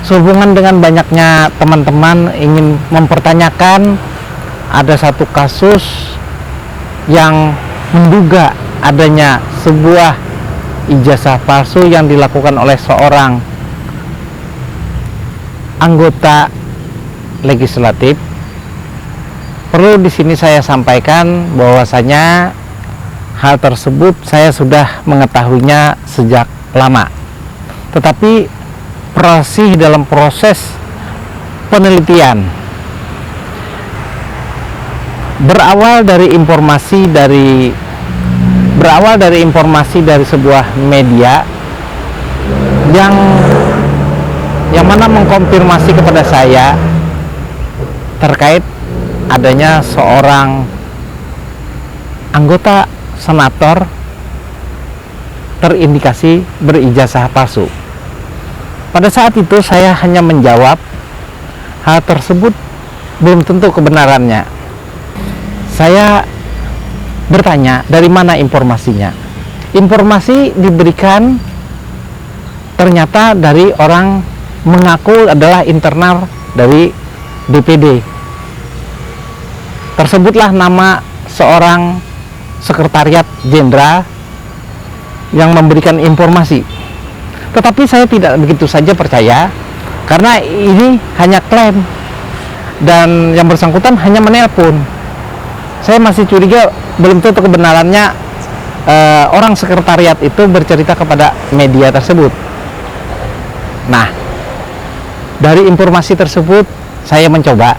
Sehubungan dengan banyaknya teman-teman ingin mempertanyakan, ada satu kasus yang menduga adanya sebuah ijazah palsu yang dilakukan oleh seorang anggota legislatif. Perlu di sini saya sampaikan bahwasanya hal tersebut saya sudah mengetahuinya sejak lama, tetapi masih dalam proses penelitian. Berawal dari informasi dari sebuah media yang mana mengkonfirmasi kepada saya terkait adanya seorang anggota senator terindikasi berijazah palsu. Pada saat itu saya hanya menjawab hal tersebut belum tentu kebenarannya. Saya bertanya dari mana informasinya. Informasi diberikan ternyata dari orang mengaku adalah internal dari DPD. Tersebutlah nama seorang sekretariat jenderal yang memberikan informasi. Tetapi saya tidak begitu saja percaya, karena ini hanya klaim dan yang bersangkutan hanya menelpon. Saya masih curiga belum tentu kebenarannya orang sekretariat itu bercerita kepada media tersebut. Nah, dari informasi tersebut saya mencoba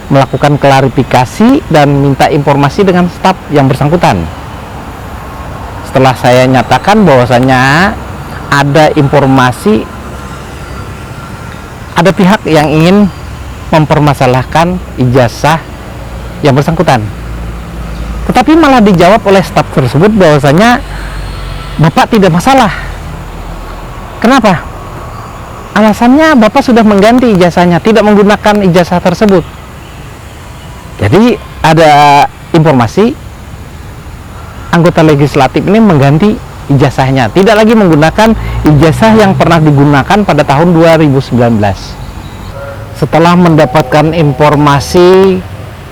melakukan klarifikasi dan minta informasi dengan staf yang bersangkutan. Setelah saya nyatakan bahwasanya ada informasi, ada pihak yang ingin mempermasalahkan ijazah yang bersangkutan, tetapi malah dijawab oleh staf tersebut bahwasanya Bapak tidak masalah. Kenapa? Alasannya Bapak sudah mengganti ijazahnya, tidak menggunakan ijazah tersebut. Jadi ada informasi anggota legislatif ini mengganti ijazahnya, tidak lagi menggunakan ijazah yang pernah digunakan pada tahun 2019. Setelah mendapatkan informasi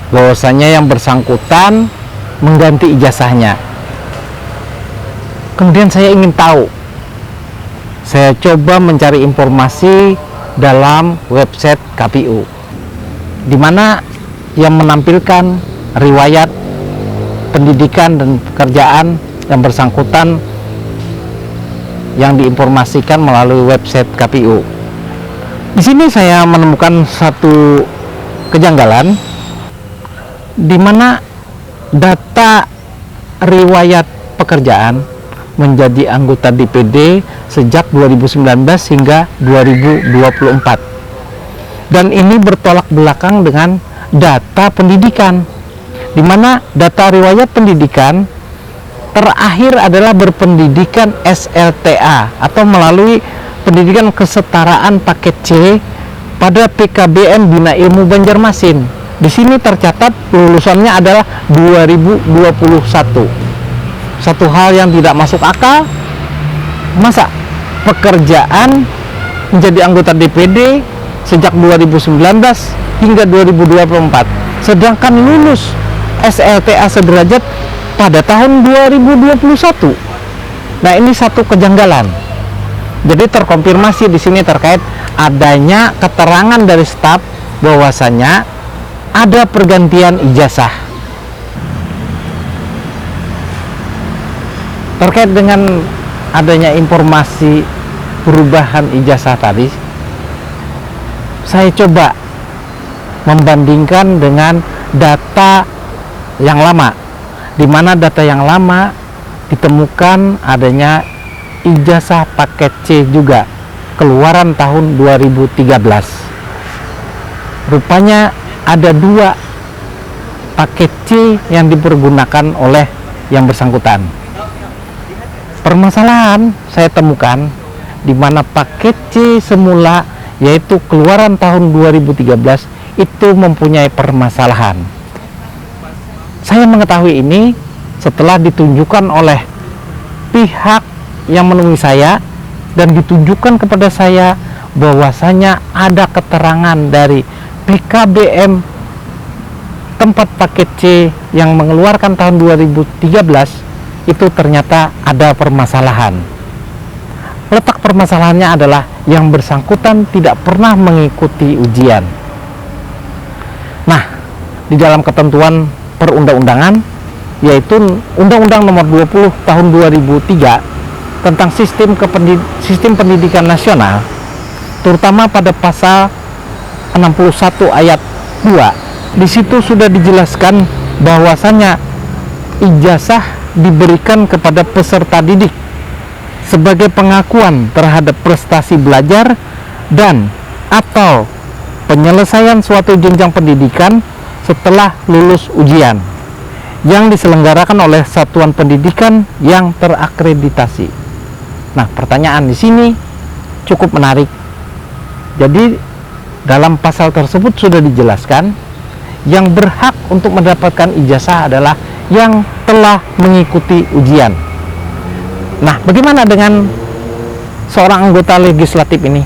bahwasanya yang bersangkutan mengganti ijazahnya, kemudian saya ingin tahu. Saya coba mencari informasi dalam website KPU, di mana yang menampilkan riwayat pendidikan dan pekerjaan yang bersangkutan yang diinformasikan melalui website KPU. Di sini saya menemukan satu kejanggalan, di mana data riwayat pekerjaan menjadi anggota DPD sejak 2019 hingga 2024, dan ini bertolak belakang dengan data pendidikan, di mana data riwayat pendidikan terakhir adalah berpendidikan SLTA atau melalui pendidikan kesetaraan paket C pada PKBM Bina Ilmu Banjarmasin. Di sini tercatat lulusannya adalah 2021. Satu hal yang tidak masuk akal, masa pekerjaan menjadi anggota DPD sejak 2019 hingga 2024, sedangkan lulus SLTA sederajat pada tahun 2021. Nah, ini satu kejanggalan. Jadi terkonfirmasi di sini terkait adanya keterangan dari staf bahwasanya ada pergantian ijazah. Terkait dengan adanya informasi perubahan ijazah tadi, saya coba membandingkan dengan data yang lama, di mana data yang lama ditemukan adanya ijazah paket C juga keluaran tahun 2013. Rupanya ada 2 paket C yang dipergunakan oleh yang bersangkutan. permasalahan saya temukan di mana paket C semula, yaitu keluaran tahun 2013, itu mempunyai permasalahan. Saya mengetahui ini setelah ditunjukkan oleh pihak yang menemui saya dan ditunjukkan kepada saya bahwasanya ada keterangan dari PKBM tempat paket C yang mengeluarkan tahun 2013 itu ternyata ada permasalahan. Letak permasalahannya adalah yang bersangkutan tidak pernah mengikuti ujian. Nah, di dalam ketentuan perundang-undangan, yaitu Undang-Undang Nomor 20 Tahun 2003 tentang sistem pendidikan nasional, terutama pada pasal 61 ayat 2, di situ sudah dijelaskan bahwasanya ijazah diberikan kepada peserta didik sebagai pengakuan terhadap prestasi belajar dan atau penyelesaian suatu jenjang pendidikan setelah lulus ujian yang diselenggarakan oleh satuan pendidikan yang terakreditasi. Nah, pertanyaan di sini cukup menarik. Jadi dalam pasal tersebut sudah dijelaskan yang berhak untuk mendapatkan ijazah adalah yang telah mengikuti ujian. Nah, bagaimana dengan seorang anggota legislatif ini?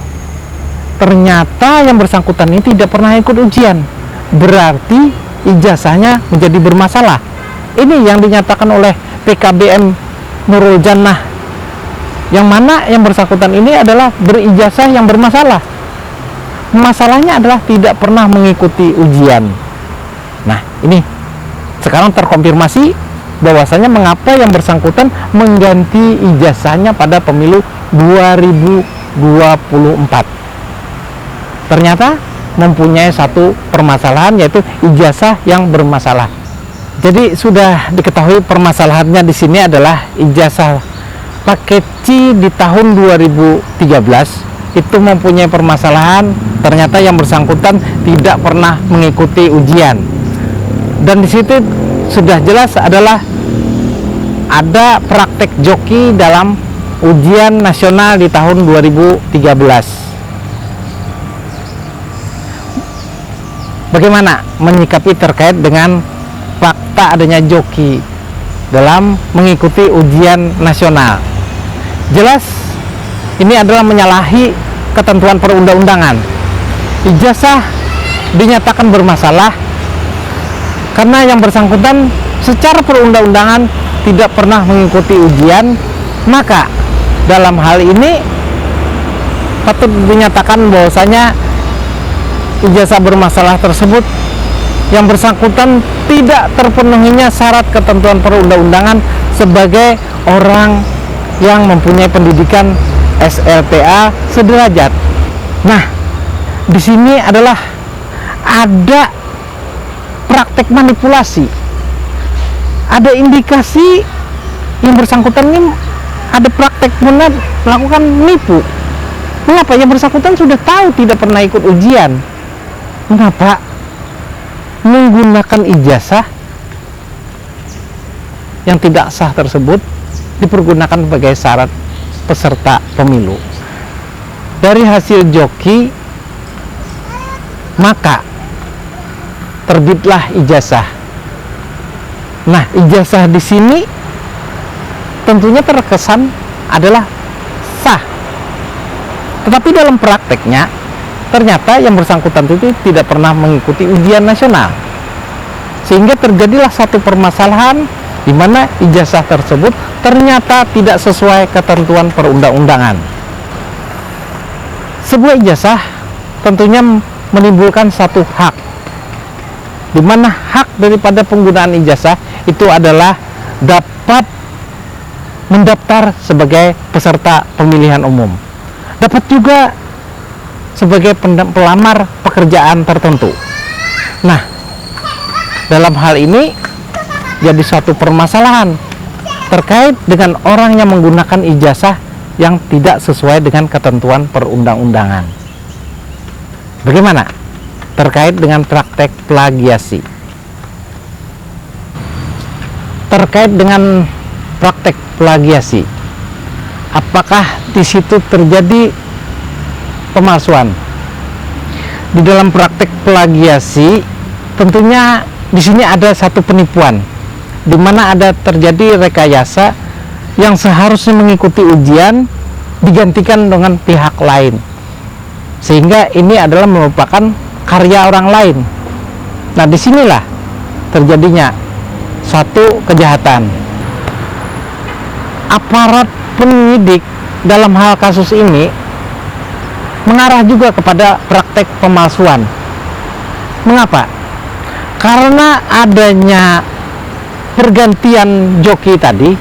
Ternyata yang bersangkutan ini tidak pernah ikut ujian, berarti ijazahnya menjadi bermasalah. Ini yang dinyatakan oleh PKBM Nurul Jannah, yang mana yang bersangkutan ini adalah berijazah yang bermasalah. Masalahnya adalah tidak pernah mengikuti ujian. Nah, ini sekarang terkonfirmasi bahwasanya mengapa yang bersangkutan mengganti ijazahnya pada pemilu 2024. Ternyata mempunyai satu permasalahan, yaitu ijazah yang bermasalah. Jadi sudah diketahui permasalahannya di sini adalah ijazah paket C di tahun 2013 itu mempunyai permasalahan. Ternyata yang bersangkutan tidak pernah mengikuti ujian. Dan di situ sudah jelas adalah ada praktek joki dalam ujian nasional di tahun 2013. Bagaimana menyikapi terkait dengan fakta adanya joki dalam mengikuti ujian nasional? Jelas ini adalah menyalahi ketentuan perundang-undangan. Ijazah dinyatakan bermasalah karena yang bersangkutan secara perundang-undangan tidak pernah mengikuti ujian, maka dalam hal ini patut dinyatakan bahwasanya ijazah bermasalah tersebut yang bersangkutan tidak terpenuhinya syarat ketentuan perundang-undangan sebagai orang yang mempunyai pendidikan SLTA sederajat. Nah, di sini adalah ada praktek manipulasi, ada indikasi yang bersangkutan ini ada praktek melakukan menipu. Mengapa yang bersangkutan sudah tahu tidak pernah ikut ujian, mengapa menggunakan ijazah yang tidak sah tersebut dipergunakan sebagai syarat peserta pemilu? Dari hasil joki maka terbitlah ijazah. Nah, ijazah di sini tentunya terkesan adalah sah, tetapi dalam prakteknya ternyata yang bersangkutan itu tidak pernah mengikuti ujian nasional, sehingga terjadilah satu permasalahan di mana ijazah tersebut ternyata tidak sesuai ketentuan perundang-undangan. Sebuah ijazah tentunya menimbulkan satu hak, di mana hak daripada penggunaan ijazah itu adalah dapat mendaftar sebagai peserta pemilihan umum, dapat juga sebagai pelamar pekerjaan tertentu. Nah, dalam hal ini jadi suatu permasalahan terkait dengan orang yang menggunakan ijazah yang tidak sesuai dengan ketentuan perundang-undangan. Bagaimana terkait dengan praktek plagiasi? Terkait dengan praktek plagiasi, apakah di situ terjadi pemalsuan? Di dalam praktek plagiasi, tentunya di sini ada satu penipuan, di mana ada terjadi rekayasa yang seharusnya mengikuti ujian digantikan dengan pihak lain, sehingga ini adalah merupakan karya orang lain. Nah, disinilah terjadinya suatu kejahatan. Aparat penyidik dalam hal kasus ini mengarah juga kepada praktek pemalsuan. Mengapa? Karena adanya pergantian joki tadi,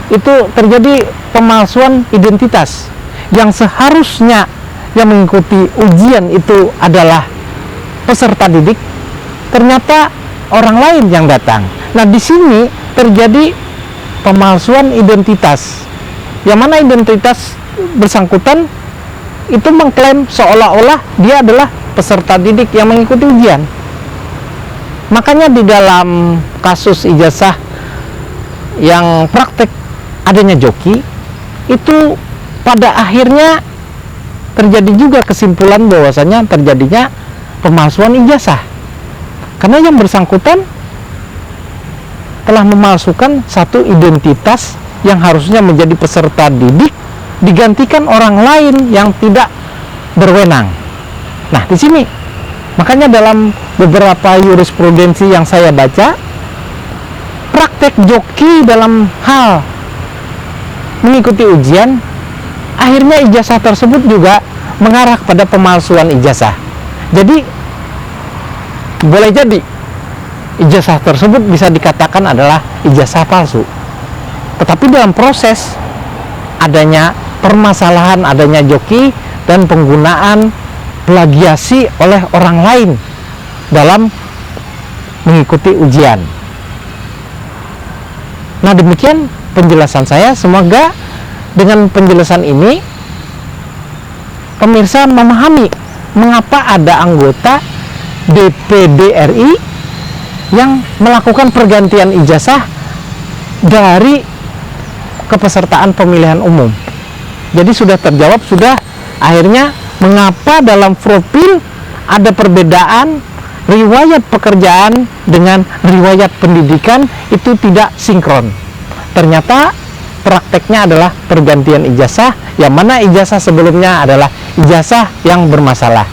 itu terjadi pemalsuan identitas, yang seharusnya yang mengikuti ujian itu adalah peserta didik, ternyata orang lain yang datang. Nah, di sini terjadi pemalsuan identitas, yang mana identitas bersangkutan itu mengklaim seolah-olah dia adalah peserta didik yang mengikuti ujian. Makanya di dalam kasus ijazah yang praktek adanya joki, itu pada akhirnya terjadi juga kesimpulan bahwasanya terjadinya pemalsuan ijazah, karena yang bersangkutan telah memalsukan satu identitas yang harusnya menjadi peserta didik, digantikan orang lain yang tidak berwenang. Nah, di sini makanya dalam beberapa jurisprudensi yang saya baca, praktek joki dalam hal mengikuti ujian, akhirnya ijazah tersebut juga mengarah kepada pemalsuan ijazah. Jadi boleh jadi ijazah tersebut bisa dikatakan adalah ijazah palsu. Tetapi dalam proses adanya permasalahan, adanya joki dan penggunaan plagiasi oleh orang lain dalam mengikuti ujian. Nah, demikian penjelasan saya. Semoga dengan penjelasan ini pemirsa memahami mengapa ada anggota DPD RI yang melakukan pergantian ijazah dari kepesertaan pemilihan umum. Jadi sudah terjawab, sudah akhirnya mengapa dalam profil ada perbedaan riwayat pekerjaan dengan riwayat pendidikan itu tidak sinkron. Ternyata prakteknya adalah pergantian ijazah, yang mana ijazah sebelumnya adalah ijazah yang bermasalah.